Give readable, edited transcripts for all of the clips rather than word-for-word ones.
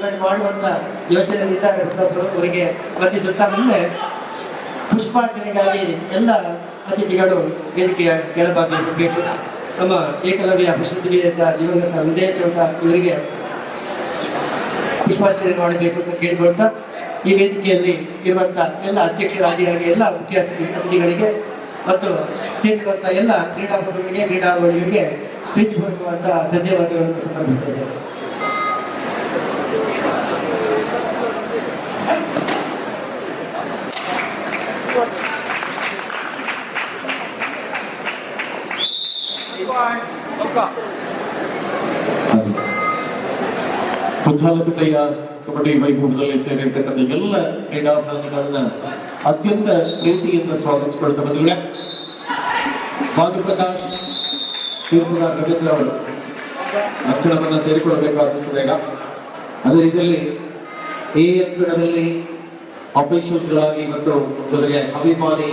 ಬಿಡುಗಡೆ ಮಾಡುವಂತ ಯೋಚನೆಯಲ್ಲಿದ್ದಾರೆ ವೃದ್ಧರು. ಅವರಿಗೆ ವಂದಿಸುತ್ತಾ ಮುಂದೆ ಪುಷ್ಪಾರ್ಚನೆಗಾಗಿ ಎಲ್ಲ ಅತಿಥಿಗಳು ವೇದಿಕೆಯ ಕೆಳಭಾಗಬೇಕು. ನಮ್ಮ ಏಕಲವ್ಯ ಪ್ರಶಸ್ತಿ ವಿಜೇತ ದಿವಂಗತ ವಿಜಯ ಚೌಟ ಇವರಿಗೆ ಪುಷ್ಪಾರ್ಚನೆ ಮಾಡಬೇಕು ಅಂತ ಕೇಳಿಕೊಳ್ತಾ, ಈ ವೇದಿಕೆಯಲ್ಲಿ ಇರುವಂತಹ ಎಲ್ಲ ಅಧ್ಯಕ್ಷರಾದಿಯಾಗಿ ಎಲ್ಲ ಮುಖ್ಯ ಅತಿಥಿಗಳಿಗೆ ಮತ್ತು ಸೇರಿರುವಂತ ಎಲ್ಲ ಕ್ರೀಡಾಪಟುಗಳಿಗೆ ಕ್ರೀಡಾಳುಗಳಿಗೆ ಪ್ರೀತಿಪೂರ್ವಕವಾದ ಧನ್ಯವಾದಗಳನ್ನು ಸಮರ್ಪಿಸ್ತಾ ಇದ್ದೇವೆ. ಪುಂಜಾಲಕಟ್ಟೆಯ ಕಬಡ್ಡಿ ವೈಭವದಲ್ಲಿ ಸೇರಿರ್ತಕ್ಕಂಥ ಎಲ್ಲ ಕ್ರೀಡಾಭಿಮಾನಿಗಳನ್ನ ಅತ್ಯಂತ ಪ್ರೀತಿಯಿಂದ ಸ್ವಾಗತಿಸಿಕೊಳ್ತಾ ಬಂದಿವೆ. ಭಾನುಪ್ರಕಾಶ್ ತೀರ್ಪುಗಾರ ರವೀಂದ್ರ ಅವರು ಅಂಕಣವನ್ನ ಸೇರಿಕೊಳ್ಳಬೇಕಾಗುತ್ತದೆ. ಅದೇ ರೀತಿಯಲ್ಲಿ ಈ ಅಂಕಣದಲ್ಲಿ ಆಫೀಷಿಯಲ್ಸ್ಗಳಾಗಿ ಮತ್ತು ಜೊತೆಗೆ ಅಭಿಮಾನಿ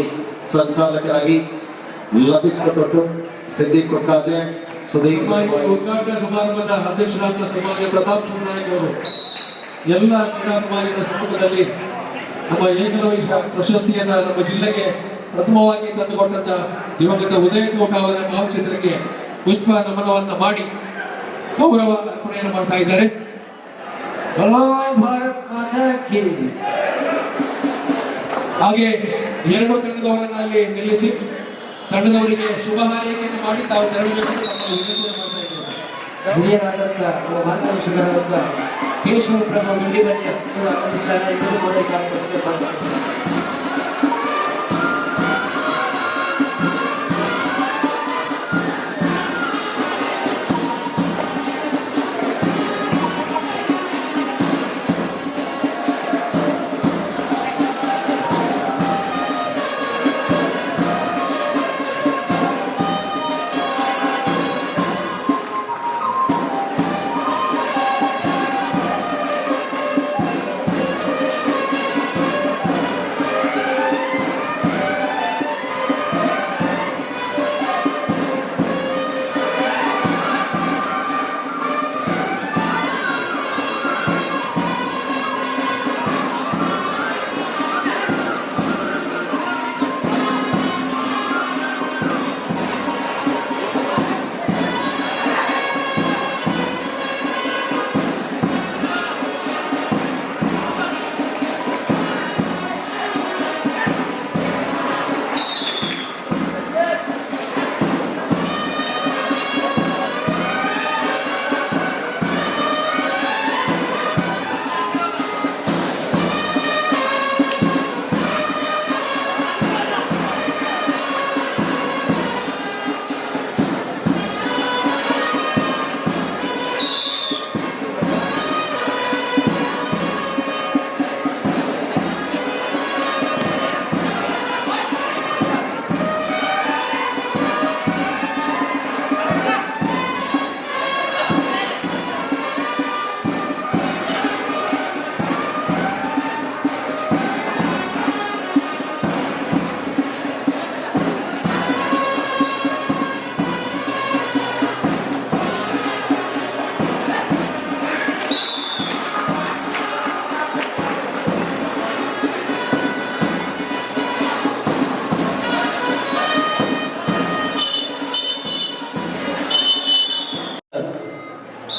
ಸಂಚಾಲಕರಾಗಿ ಲತೀಶ್ ಕೊಟ್ಟು ಸಿದ್ದಿಕ್ ಕೊಟ್ಟಾಜೆ, ಸುದೀಪ್ ಉದ್ಘಾಟನಾ ಸಮಾರಂಭದ ಅಧ್ಯಕ್ಷರಾದ ಸನ್ಮಾನ್ಯ ಪ್ರತಾಪ್ ನಾಯಕ್ ಅವರು ಎಲ್ಲ ಕ್ರೀಡಾಭಿಮಾನಿಗಳ ಸಮ್ಮುಖದಲ್ಲಿ ನಮ್ಮ ಏಕಲವ್ಯ ಪ್ರಶಸ್ತಿಯನ್ನ ನಮ್ಮ ಜಿಲ್ಲೆಗೆ ಪ್ರಥಮವಾಗಿ ತಂದುಕೊಟ್ಟಂತ ದಿವಂಗತ ಉದಯ ಚೌಟ ಅವರ ಭಾವಚಿತ್ರಕ್ಕೆ ಪುಷ್ಪ ನಮನವನ್ನ ಮಾಡಿ ಗೌರವ ಅರ್ಪಣೆಯನ್ನು ಮಾಡ್ತಾ ಇದ್ದಾರೆ. ಹಾಗೆ ಎರಡು ತಂಡದವರನ್ನ ಅಲ್ಲಿ ನಿಲ್ಲಿಸಿ ತಂಡದವರಿಗೆ ಶುಭ ಹಾರೈಕೆಯನ್ನು ಮಾಡಿ ತಾವು ತೆರಳಬೇಕೆಂದು ನಮ್ಮ ವಿನಂತಿಯನ್ನು ಮಾಡ್ತಾ ಇದ್ದೇವೆ. ಹಿರಿಯರಾದಂಥ ಮಾರ್ಗದರ್ಶಕರಾದಂಥ ಕೇಶವ ಪ್ರಭು ನುಡಿಬಣ್ಣ ಆಗಮಿಸ್ತಾರೆ. ಇವರು ಕೂಡ ಈ ಕಾರ್ಯಕ್ರಮಕ್ಕೆ ಭಾಗವಹಿಸಿದ್ದಾರೆ.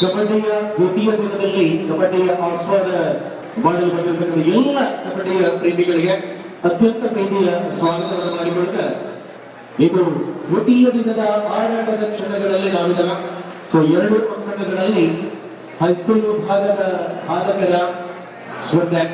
ಕಬಡ್ಡಿಯ ದ್ವಿತೀಯ ದಿನದಲ್ಲಿ ಕಬಡ್ಡಿಯ ಆಸ್ವಾದ ಮಾಡಲು ಬಂದಿರತಕ್ಕಂಥ ಎಲ್ಲ ಕಬಡ್ಡಿಯ ಪ್ರೇಮಿಗಳಿಗೆ ಅತ್ಯಂತ ಪ್ರೀತಿಯ ಸ್ವಾಗತವನ್ನು ಮಾಡಿಕೊಳ್ತಾ, ಇದು ದ್ವಿತೀಯ ದಿನದ ಆರಂಭದ ಕ್ಷಣಗಳಲ್ಲಿ ನಾವಿದ್ದಾವೆ. ಸೊ 2 ಅಂಕಣಗಳಲ್ಲಿ ಹೈಸ್ಕೂಲ್ ವಿಭಾಗದ ಬಾಲಕರ ಸ್ಪರ್ಧೆ.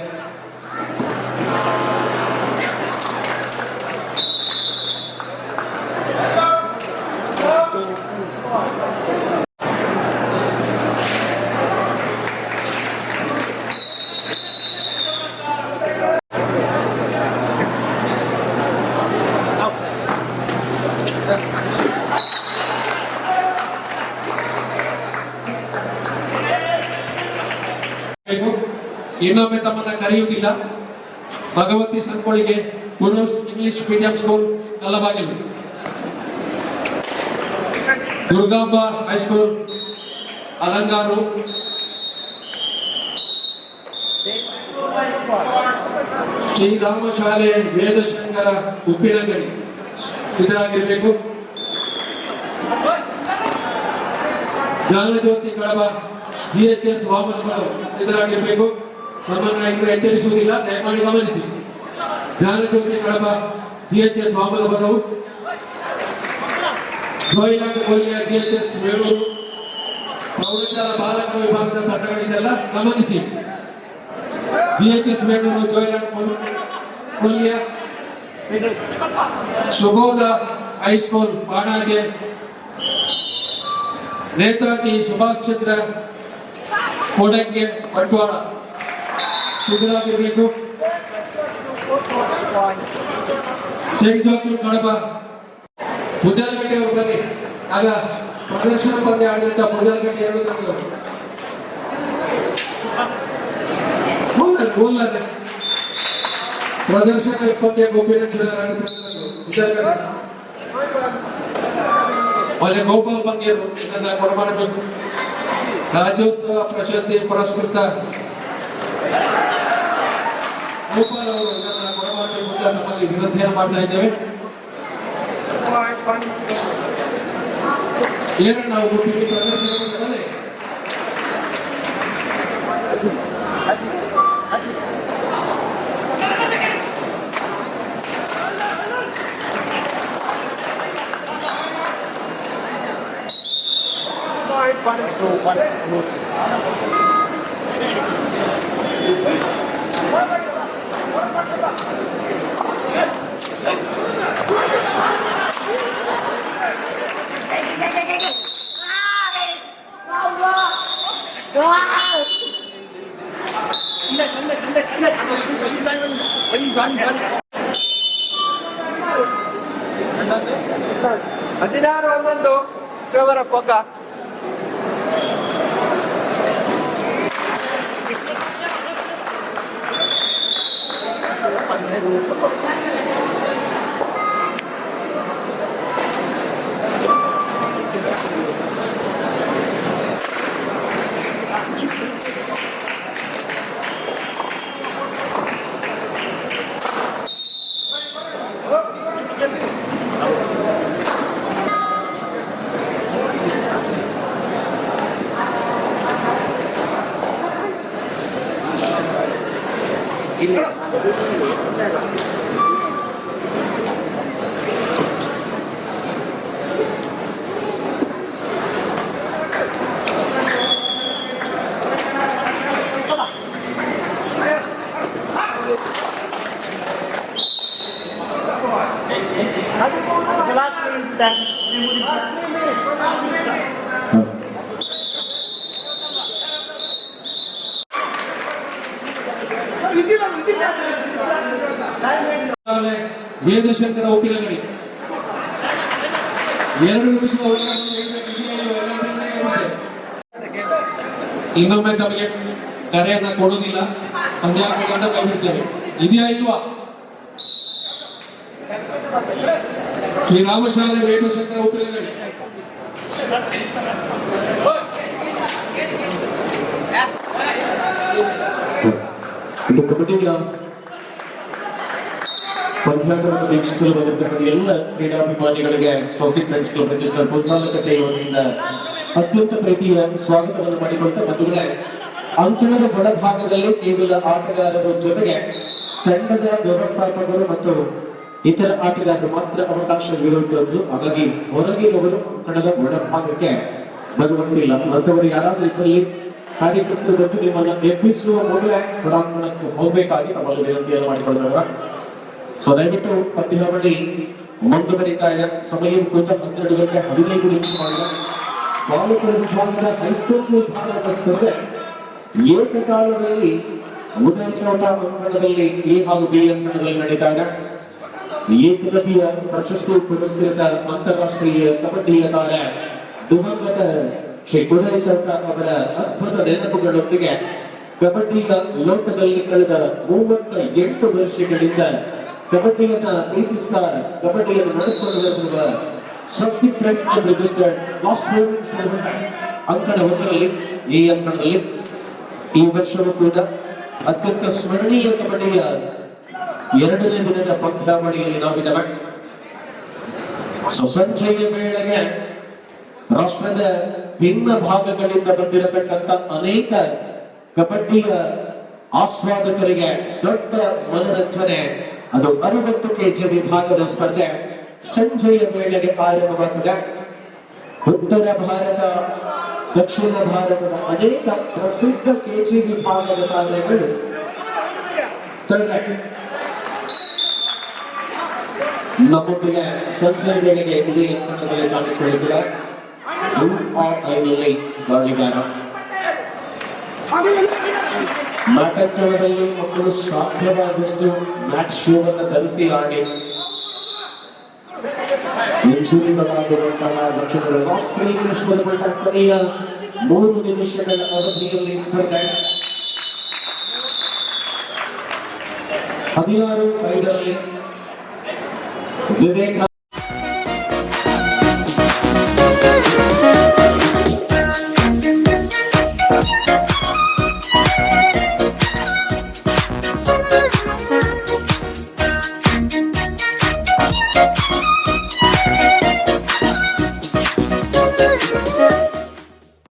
ಇನ್ನೊಮ್ಮೆ ತಮ್ಮನ್ನ ಕರೆಯುವುದಿಲ್ಲ. ಭಗವತಿ ಸಂಕೋಳಿಗೆ Purush English medium school Kallabagilu, Durgamba high school Alangaru, Shrirama ಶಾಲೆ ವೇದಶಂಕರ ಉಪ್ಪಿನಂಗಡಿ ಸಿದ್ಧರಾಗಿರಬೇಕು. ಜ್ಞಾನಜ್ಯೋತಿ ಕಳಬ GHS ವಾಮನಗಳು ಸಿದ್ಧರಾಗಿರಬೇಕು. ನಮ್ಮನ್ನ ಇನ್ನು ಎಚ್ಚರಿಸುವುದಿಲ್ಲ, ದಯಮಾಡಿ ಗಮನಿಸಿ. ಜ್ಞಾನಜ್ಯೋತಿ ಕಳಬ GHS ವಾಮನಗಳು, ಜೋಯಿಲಾಂಡ್ ಗೋಲಿಯ GHS ಬೇಳೂರು, ಪ್ರೌಢಶಾಲಾ ಬಾಲಕರ ವಿಭಾಗದ ತಂಡಗಳಿದೆಲ್ಲ ಗಮನಿಸಿ. GHS Beluru, ಜೋಯಿಲಾಂಡ್ ಗೋಲಿಯ, ಶುಭೋದ high school ಬಾಣಾಜೆ, Netaji Subhash Chandra ಕೋಡಂಗೆ Bantwal ಸಿದ್ಧರಾಗಿರಬೇಕು. Saint Joseph ಕಡಬ ಪುಂಜಾಲಕಟ್ಟೆ ಅವರು ಬನ್ನಿ. ಆಗ ಪ್ರದರ್ಶನ ಪಂದ್ಯ ಆಡಿದಂತ ಪುಂಜಾಲಕಟ್ಟೆ ಹೇಳುವುದು ಪ್ರದರ್ಶನ ಪಂದ್ಯ ಗೋಪಿನ ಮೊನ್ನೆ ಗೋಪಾಲ್ ಬಂಗೇರು ಇದನ್ನ ಕೊಡಮಾಡಬೇಕು. ರಾಜ್ಯೋತ್ಸವ ಪ್ರಶಸ್ತಿ ಪುರಸ್ಕೃತ ಗೋಪಾಲ್ ಅವರು ಇದನ್ನ ಕೊಡಮಾಡಬೇಕು ಅಂತ ನಮ್ಮಲ್ಲಿ ವಿನಂತಿಯನ್ನು ಮಾಡ್ತಾ ಇದ್ದೇವೆ. ಏನು ನಾವು ಗುರುತಿಗೆ ಪ್ರದರ್ಶನದಲ್ಲಿ ಹದಿನಾರು 11 ಫೆಬ್ರವರಿ ಪೊಗ್ಗ ವೇದಶಂಕರ ಉಪ್ಪಿನಂಗಡಿ 2 ನಿಮಿಷ ಇನ್ನೊಮ್ಮೆ ತಮಗೆ ಕರೆಯನ್ನ ಕೊಡುವುದಿಲ್ಲ, ಪಂದ್ಯಾತ್ಮಕ ಕೈ ಬಿಡ್ತೇವೆ. ಇದೆಯಾ ಇಲ್ವಾ? ಶ್ರೀರಾಮ ಶಾಲೆ ವೇದಶಂಕರ ಉಪ್ಪಿನಂಗಡಿ ಇದು ಕಬಡ್ಡಿಯ ಪಂದ್ಯಾಟವನ್ನು ವೀಕ್ಷಿಸಲು ಬಂದಿರತಕ್ಕಂಥ ಎಲ್ಲ ಕ್ರೀಡಾಭಿಮಾನಿಗಳಿಗೆ Swastik friends club register Punjalkatte ವತಿಯಿಂದ ಅತ್ಯಂತ ಪ್ರೀತಿಯ ಸ್ವಾಗತವನ್ನು ಮಾಡಿಕೊಳ್ತಾ ಬಂಧುಗಳೇ, ಅಂಕಣದ ಒಳಭಾಗದಲ್ಲಿ ಕೇವಲ ಆಟಗಾರರ ಜೊತೆಗೆ ತಂಡದ ವ್ಯವಸ್ಥಾಪಕರು ಮತ್ತು ಇತರ ಆಟಗಾರರು ಮಾತ್ರ ಅವಕಾಶವಿರುವಂತದ್ದು. ಹಾಗಾಗಿ ಹೊರಗಿರುವವರು ಅಂಕಣದ ಒಳಭಾಗಕ್ಕೆ ಬರುವಂತಿಲ್ಲ. ಅಂತವರು ಯಾರಾದ್ರೂ ಇದ್ದಲ್ಲಿ ಕಾರ್ಯಕರ್ತರು ಬಂದು ನಿಮ್ಮನ್ನ ಎಬ್ಬಿಸುವ ಮೊದಲೇ ಹೊರಾಂಗಣಕ್ಕೆ ಹೋಗಬೇಕಾಗಿ ನಮ್ಮಲ್ಲಿ ವಿನಂತಿಯನ್ನು ಮಾಡಿಕೊಳ್ತಾರೆ. ಸೊ ದಯವಿಟ್ಟು ಪಂದ್ಯಾವಳಿ ಮುಂದುವರಿತಾ ಇದೆ. ಸಮಯ ಕೂಡ 12 ಗಂಟೆ 15 ನಿಮಿಷ ಮಾಡಿದ ಬಾಲಕರ ವಿಭಾಗದ ಹೈಸ್ಕೂಲ್ ವಿಭಾಗದ ಸ್ಪರ್ಧೆ ಏಕಕಾಲದಲ್ಲಿ ಉದಯ ಚೌಟ ಅಂಕಣದಲ್ಲಿ ಎ ಹಾಗೂ ಬಿ ಅಂಕಣದಲ್ಲಿ ನಡೀತಾ ಇದೆ. ಏಕಲವ್ಯ ಪ್ರಶಸ್ತಿ ಪುರಸ್ಕೃತ ಅಂತಾರಾಷ್ಟ್ರೀಯ ಕಬಡ್ಡಿಯ ತಾರೆ ದಿವಂಗತ ಶ್ರೀ ಉದಯ ಚೌಟ ಅವರ ಅದ್ಭುತ ನೆನಪುಗಳೊಂದಿಗೆ ಕಬಡ್ಡಿಯ ಲೋಕದಲ್ಲಿ ಕಳೆದ 38 ವರ್ಷಗಳಿಂದ ಕಬಡ್ಡಿಯನ್ನ ಪ್ರೀತಿಸ್ತಾ ಕಬಡ್ಡಿಯನ್ನು ನಡೆಸಿಕೊಂಡು ಬರುತ್ತಿರುವ ಸ್ವಸ್ತಿಕ್ ಫ್ರೆಂಡ್ಸ್ ಕ್ಲಬ್ ರಿಜಿಸ್ಟರ್ಡ್ ಅಂಕಣ 1ರಲ್ಲಿ ಈ ಅಂಕಣದಲ್ಲಿ ಈ ವರ್ಷವೂ ಕೂಡ ಅತ್ಯಂತ ಸ್ಮರಣೀಯ ಕಬಡ್ಡಿಯ ಎರಡನೇ ದಿನದ ಪಂದ್ಯಾವಳಿಯಲ್ಲಿ ನಾವಿದ್ದೇವೆ. ಸಂಜೆಯ ವೇಳೆಗೆ ರಾಷ್ಟ್ರದ ಭಿನ್ನ ಭಾಗಗಳಿಂದ ಬಂದಿರತಕ್ಕಂಥ ಅನೇಕ ಕಬಡ್ಡಿಯ ಆಸ್ವಾದಕರಿಗೆ ದೊಡ್ಡ ಮನರಂಜನೆ. ಅದು 60 ಕೆಜಿ ವಿಭಾಗದ ಸ್ಪರ್ಧೆ ಸಂಜೆಯ ವೇಳೆಗೆ ಆರಂಭವಾಗಿದೆ. ಉತ್ತರ ಭಾರತ, ದಕ್ಷಿಣ ಭಾರತದ ಅನೇಕ ಪ್ರಸಿದ್ಧ ಕೆಜಿ ವಿಭಾಗದ ತಾರೆಗಳು ನಮ್ಮೊಂದಿಗೆ ಸಂಜೆಯ ವೇಳೆಗೆ ಇದೇ ಹಂತದಲ್ಲಿ ಕಾಣಿಸಿಕೊಳ್ಳುತ್ತಿದ್ದಾರೆ. ಗಾಳಿಗಾರ ನಾಟಕದಲ್ಲಿ ಮಕ್ಕಳು ಸಾಧ್ಯವಾದಷ್ಟು ಮ್ಯಾಚ್ ಶೂ ಅನ್ನು ಧರಿಸಿ ಆಡಿ ಹಿಂಜರಿತವಾಗುವಂತಹ ಲಕ್ಷಣಗಳು. ಆಸ್ಟ್ರೇಲಿಯಾ ಕೊನೆಯ 3 ನಿಮಿಷಗಳ ಅವಧಿಯಲ್ಲಿ ಸ್ಪರ್ಧೆ 16-5 ವಿವೇಕ